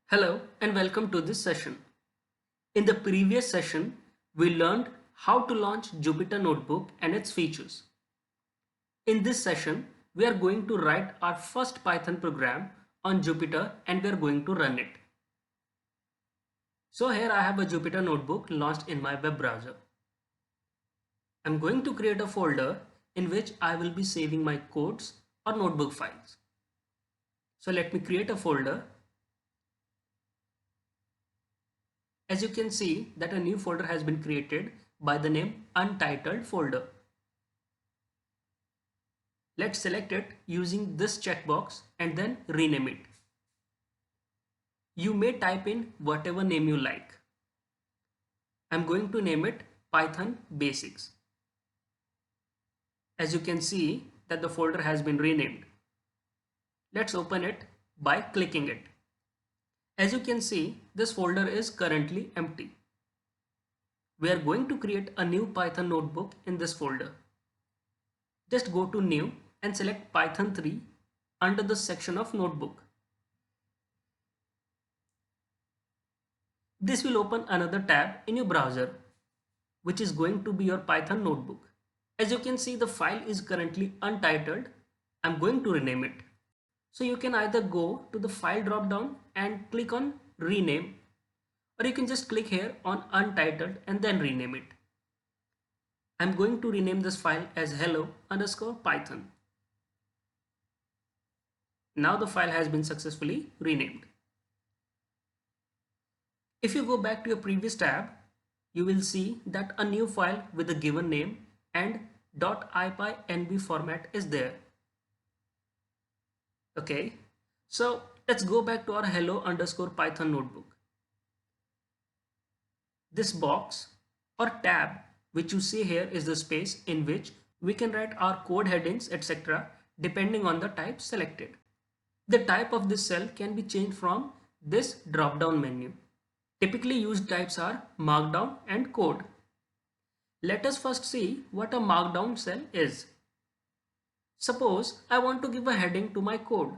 Hello and welcome to this session. In the previous session, we learned how to launch Jupyter Notebook and its features. In this session, we are going to write our first Python program on Jupyter and we are going to run it. So here I have a Jupyter Notebook launched in my web browser. I'm going to create a folder in which I will be saving my codes or notebook files. So let me create a folder. As you can see that a new folder has been created by the name Untitled folder. Let's select it using this checkbox and then rename it. You may type in whatever name you like. I'm going to name it Python Basics. As you can see that the folder has been renamed. Let's open it by clicking it. As you can see, this folder is currently empty. We are going to create a new Python notebook in this folder. Just go to New and select Python 3 under the section of Notebook. This will open another tab in your browser, which is going to be your Python notebook. As you can see, the file is currently untitled. I'm going to rename it. So you can either go to the file drop down and click on rename, or you can just click here on untitled and then rename it. I'm going to rename this file as hello_python. Now the file has been successfully renamed. If you go back to your previous tab, you will see that a new file with a given name and .ipynb format is there. Okay, so let's go back to our hello_python notebook. This box or tab which you see here is the space in which we can write our code headings, etc. depending on the type selected. The type of this cell can be changed from this drop down menu. Typically used types are markdown and code. Let us first see what a markdown cell is. Suppose I want to give a heading to my code.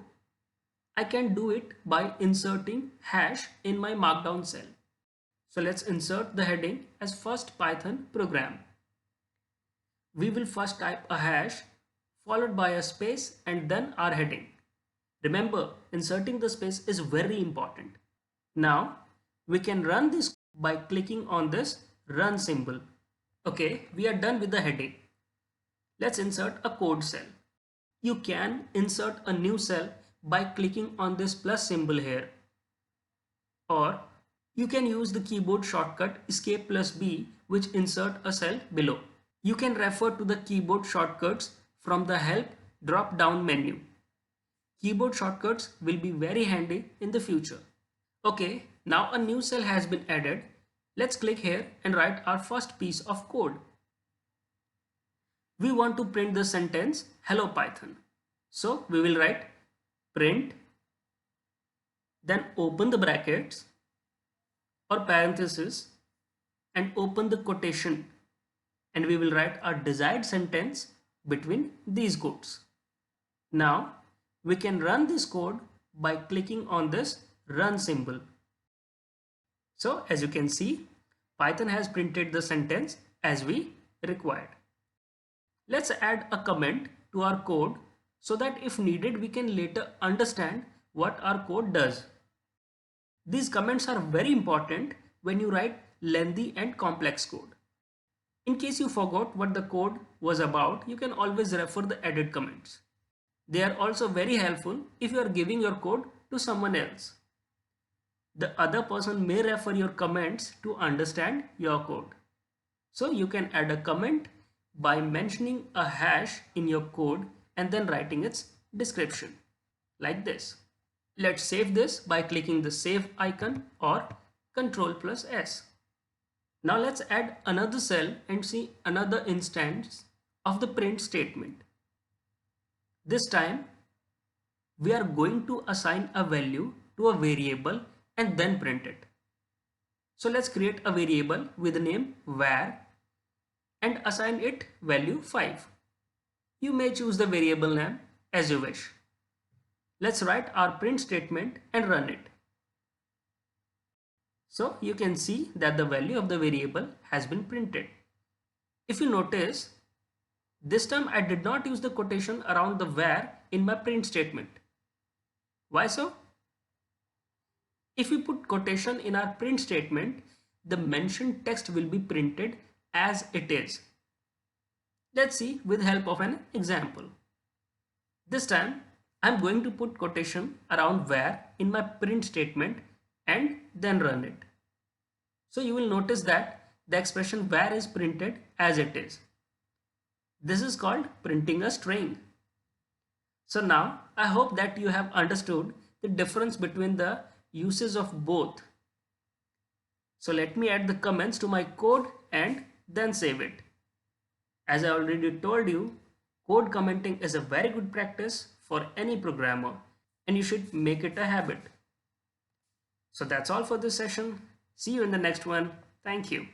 I can do it by inserting hash in my markdown cell. So let's insert the heading as first Python program. We will first type a hash followed by a space and then our heading. Remember, inserting the space is very important. Now we can run this by clicking on this run symbol. Okay, we are done with the heading. Let's insert a code cell. You can insert a new cell by clicking on this plus symbol here, or you can use the keyboard shortcut Escape+B which insert a cell below. You can refer to the keyboard shortcuts from the help drop down menu. Keyboard shortcuts will be very handy in the future. Okay, now a new cell has been added. Let's click here and write our first piece of code. We want to print the sentence hello Python. So we will write print, then open the brackets or parenthesis and open the quotation, and we will write our desired sentence between these quotes. Now we can run this code by clicking on this run symbol. So as you can see, Python has printed the sentence as we required. Let's add a comment to our code so that if needed we can later understand what our code does. These comments are very important when you write lengthy and complex code. In case you forgot what the code was about, you can always refer the added comments. They are also very helpful if you are giving your code to someone else. The other person may refer your comments to understand your code. So you can add a comment by mentioning a hash in your code and then writing its description like this. Let's save this by clicking the save icon or Ctrl+S. Now let's add another cell and see another instance of the print statement. This time we are going to assign a value to a variable and then print it. So let's create a variable with the name var and assign it value 5. You may choose the variable name as you wish. Let's write our print statement and run it. So you can see that the value of the variable has been printed. If you notice, this time I did not use the quotation around the where in my print statement. Why so? If we put quotation in our print statement, the mentioned text will be printed as it is. Let's see with help of an example. This time I'm going to put quotation around where in my print statement and then run it. So you will notice that the expression where is printed as it is. This is called printing a string. So now I hope that you have understood the difference between the uses of both. So let me add the comments to my code and then save it. As I already told you, code commenting is a very good practice for any programmer and you should make it a habit. So that's all for this session. See you in the next one. Thank you.